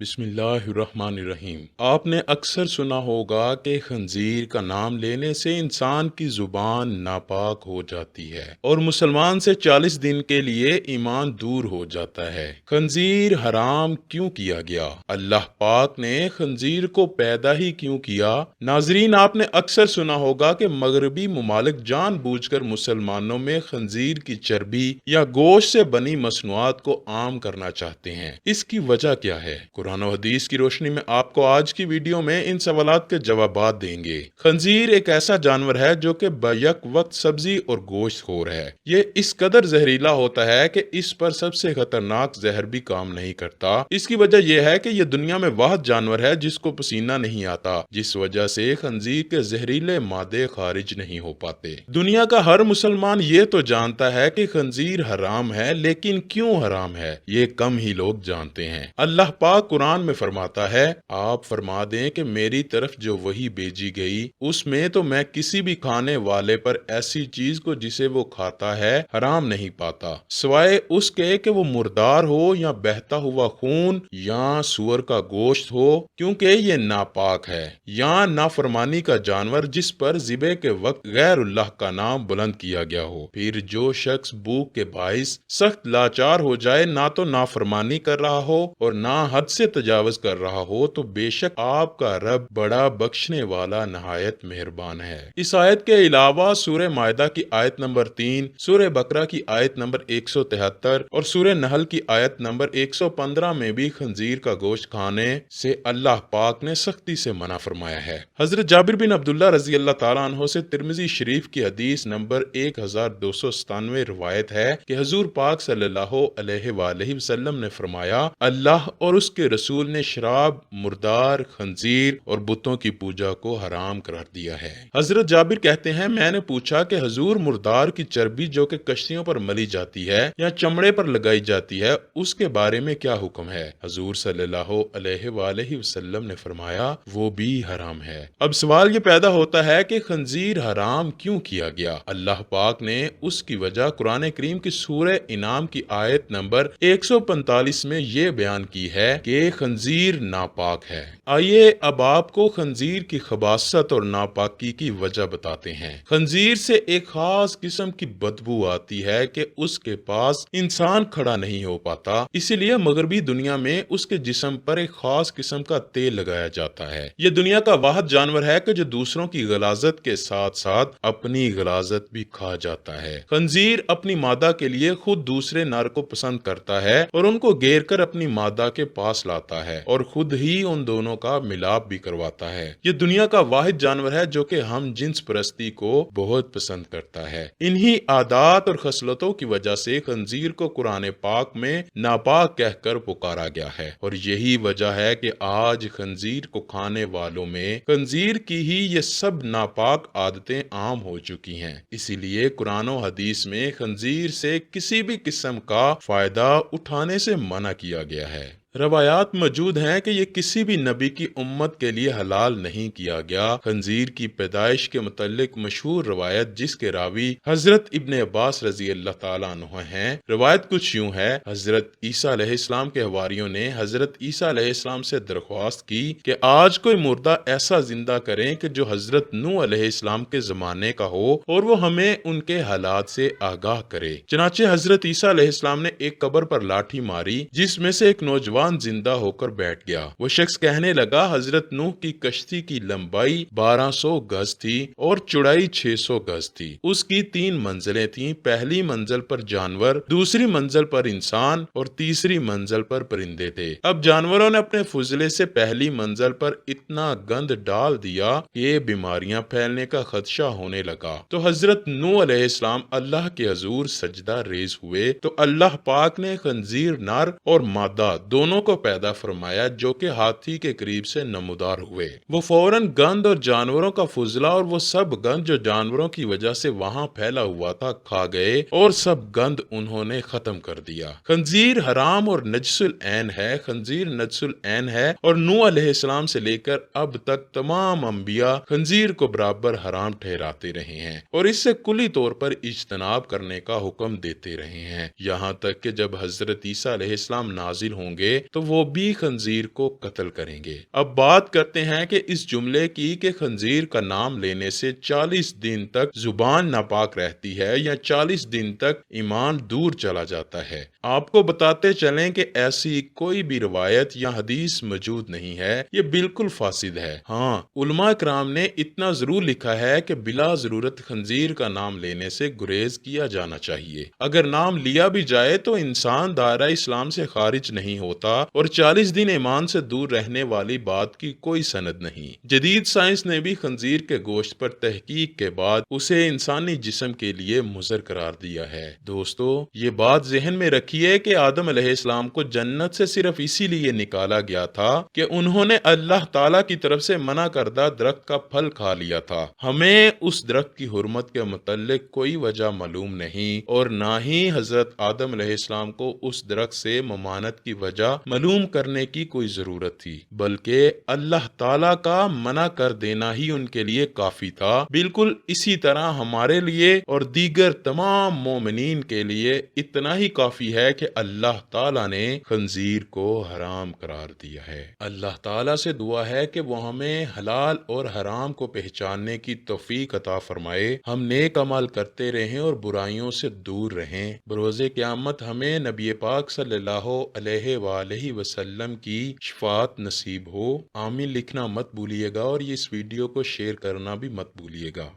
بسم اللہ الرحمن الرحیم۔ آپ نے اکثر سنا ہوگا کہ خنزیر کا نام لینے سے انسان کی زبان ناپاک ہو جاتی ہے اور مسلمان سے 40 دن کے لیے ایمان دور ہو جاتا ہے۔ خنزیر حرام کیوں کیا گیا؟ اللہ پاک نے خنزیر کو پیدا ہی کیوں کیا؟ ناظرین، آپ نے اکثر سنا ہوگا کہ مغربی ممالک جان بوجھ کر مسلمانوں میں خنزیر کی چربی یا گوشت سے بنی مصنوعات کو عام کرنا چاہتے ہیں۔ اس کی وجہ کیا ہے؟ قرآن و حدیث کی روشنی میں آپ کو آج کی ویڈیو میں ان سوالات کے جوابات دیں گے۔ خنزیر ایک ایسا جانور ہے جو کہ بیک وقت سبزی اور گوشت خور ہے۔ یہ اس قدر زہریلا ہوتا ہے کہ اس پر سب سے خطرناک زہر بھی کام نہیں کرتا۔ اس کی وجہ یہ ہے کہ یہ دنیا میں واحد جانور ہے جس کو پسینہ نہیں آتا، جس وجہ سے خنزیر کے زہریلے مادے خارج نہیں ہو پاتے۔ دنیا کا ہر مسلمان یہ تو جانتا ہے کہ خنزیر حرام ہے، لیکن کیوں حرام ہے یہ کم ہی لوگ جانتے ہیں۔ اللہ پاک قرآن میں فرماتا ہے، آپ فرما دیں کہ میری طرف جو وحی بھیجی گئی اس میں تو میں کسی بھی کھانے والے پر ایسی چیز کو جسے وہ کھاتا ہے حرام نہیں پاتا، سوائے اس کے کہ وہ مردار ہو یا بہتا ہوا خون یا سور کا گوشت ہو، کیونکہ یہ ناپاک ہے، یا نافرمانی کا جانور جس پر ذبح کے وقت غیر اللہ کا نام بلند کیا گیا ہو۔ پھر جو شخص بھوک کے باعث سخت لاچار ہو جائے، نہ تو نافرمانی کر رہا ہو اور نہ حد سے تجاوز کر رہا ہو، تو بے شک آپ کا رب بڑا بخشنے والا نہایت مہربان ہے۔ اس آیت کے علاوہ سورہ مائدہ کی آیت نمبر 3، سورہ بقرہ کی آیت نمبر 173 اور سورہ نحل کی آیت نمبر 115 میں بھی خنزیر کا گوشت کھانے سے اللہ پاک نے سختی سے منع فرمایا ہے۔ حضرت جابر بن عبداللہ رضی اللہ تعالیٰ عنہ سے ترمذی شریف کی حدیث نمبر 1297 روایت ہے کہ حضور پاک صلی اللہ علیہ وآلہ وسلم نے فرمایا، اللہ اور اس کے رسول نے شراب، مردار، خنزیر اور بتوں کی پوجا کو حرام قرار دیا ہے۔ حضرت جابر کہتے ہیں، میں نے پوچھا کہ حضور، مردار کی چربی جو کہ کشتیوں پر ملی جاتی ہے یا چمڑے پر لگائی جاتی ہے، اس کے بارے میں کیا حکم ہے؟ حضور صلی اللہ علیہ وآلہ وسلم نے فرمایا، وہ بھی حرام ہے۔ اب سوال یہ پیدا ہوتا ہے کہ خنزیر حرام کیوں کیا گیا؟ اللہ پاک نے اس کی وجہ قرآن کریم کی سورہ انعام کی آیت نمبر 145 میں یہ بیان کی ہے کہ خنزیر ناپاک ہے۔ آئیے اب آپ کو خنزیر کی خباثت اور ناپاکی کی وجہ بتاتے ہیں۔ خنزیر سے ایک خاص قسم کی بدبو آتی ہے کہ اس کے پاس انسان کھڑا نہیں ہو پاتا، اسی لیے مغربی دنیا میں اس کے جسم پر ایک خاص قسم کا تیل لگایا جاتا ہے۔ یہ دنیا کا واحد جانور ہے کہ جو دوسروں کی غلاظت کے ساتھ ساتھ اپنی غلاظت بھی کھا جاتا ہے۔ خنزیر اپنی مادہ کے لیے خود دوسرے نر کو پسند کرتا ہے اور ان کو گھیر کر اپنی مادہ کے پاس لاتا ہے اور خود ہی ان دونوں کا ملاپ بھی کرواتا ہے۔ یہ دنیا کا واحد جانور ہے جو کہ ہم جنس پرستی کو بہت پسند کرتا ہے۔ انہی عادات اور خصلتوں کی وجہ سے خنزیر کو قرآن پاک میں ناپاک کہہ کر پکارا گیا ہے، اور یہی وجہ ہے کہ آج خنزیر کو کھانے والوں میں خنزیر کی ہی یہ سب ناپاک عادتیں عام ہو چکی ہیں۔ اسی لیے قرآن و حدیث میں خنزیر سے کسی بھی قسم کا فائدہ اٹھانے سے منع کیا گیا ہے۔ روایات موجود ہیں کہ یہ کسی بھی نبی کی امت کے لیے حلال نہیں کیا گیا۔ خنزیر کی پیدائش کے متعلق مشہور روایت جس کے راوی حضرت ابن عباس رضی اللہ تعالیٰ عنہ ہیں، روایت کچھ یوں ہے، حضرت عیسیٰ علیہ السلام کے حواریوں نے حضرت عیسیٰ علیہ السلام سے درخواست کی کہ آج کوئی مردہ ایسا زندہ کریں کہ جو حضرت نوح علیہ السلام کے زمانے کا ہو اور وہ ہمیں ان کے حالات سے آگاہ کرے۔ چنانچہ حضرت عیسیٰ علیہ السلام نے ایک قبر پر لاٹھی ماری جس میں سے ایک نوجوان زندہ ہو کر بیٹھ گیا۔ وہ شخص کہنے لگا، حضرت نوح کی کشتی کی لمبائی 1200 گز تھی اور چوڑائی 600 گز تھی۔ اس کی 3 منزلیں تھیں، پہلی منزل پر جانور، دوسری منزل پر انسان اور تیسری منزل پر پرندے تھے۔ اب جانوروں نے اپنے فضلے سے پہلی منزل پر اتنا گند ڈال دیا کہ بیماریاں پھیلنے کا خدشہ ہونے لگا۔ تو حضرت نوح علیہ السلام اللہ کے حضور سجدہ ریز ہوئے تو اللہ پاک نے خنزیر نر اور مادہ دونوں کو پیدا فرمایا جو کہ ہاتھی کے قریب سے نمودار ہوئے۔ وہ فوراً گند اور جانوروں کا فضلہ اور وہ سب گند جو جانوروں کی وجہ سے وہاں پھیلا ہوا تھا کھا گئے اور سب گند انہوں نے ختم کر دیا۔ خنزیر حرام اور نجس العین ہے۔ خنزیر نجس العین ہے اور نوح علیہ السلام سے لے کر اب تک تمام انبیاء خنزیر کو برابر حرام ٹھہراتے رہے ہیں اور اس سے کلی طور پر اجتناب کرنے کا حکم دیتے رہے ہیں، یہاں تک کہ جب حضرت عیسیٰ علیہ السلام نازل ہوں گے تو وہ بھی خنزیر کو قتل کریں گے۔ اب بات کرتے ہیں کہ اس جملے کی کہ خنزیر کا نام لینے سے 40 دن تک زبان ناپاک رہتی ہے یا 40 دن تک ایمان دور چلا جاتا ہے۔ آپ کو بتاتے چلیں کہ ایسی کوئی بھی روایت یا حدیث موجود نہیں ہے، یہ بالکل فاسد ہے۔ ہاں، علماء کرام نے اتنا ضرور لکھا ہے کہ بلا ضرورت خنزیر کا نام لینے سے گریز کیا جانا چاہیے۔ اگر نام لیا بھی جائے تو انسان دائرہ اسلام سے خارج نہیں ہوتا، اور 40 دن ایمان سے دور رہنے والی بات کی کوئی سند نہیں۔ جدید سائنس نے بھی خنزیر کے گوشت پر تحقیق کے بعد اسے انسانی جسم کے لیے مضر قرار دیا ہے۔ دوستو، یہ بات ذہن میں رکھیے کہ آدم علیہ السلام کو جنت سے صرف اسی لیے نکالا گیا تھا کہ انہوں نے اللہ تعالیٰ کی طرف سے منع کردہ درخت کا پھل کھا لیا تھا۔ ہمیں اس درخت کی حرمت کے متعلق کوئی وجہ معلوم نہیں، اور نہ ہی حضرت آدم علیہ السلام کو اس درخت سے ممانعت کی وجہ معلوم کرنے کی کوئی ضرورت تھی، بلکہ اللہ تعالیٰ کا منع کر دینا ہی ان کے لیے کافی تھا۔ بالکل اسی طرح ہمارے لیے اور دیگر تمام مومنین کے لیے اتنا ہی کافی ہے کہ اللہ تعالیٰ نے خنزیر کو حرام قرار دیا ہے۔ اللہ تعالیٰ سے دعا ہے کہ وہ ہمیں حلال اور حرام کو پہچاننے کی توفیق عطا فرمائے، ہم نیک عمل کرتے رہیں اور برائیوں سے دور رہیں۔ بروز قیامت ہمیں نبی پاک صلی اللہ علیہ وآلہ وسلم کی شفاعت نصیب ہو۔ آمین لکھنا مت بھولیے گا، اور اس ویڈیو کو شیئر کرنا بھی مت بھولیے گا۔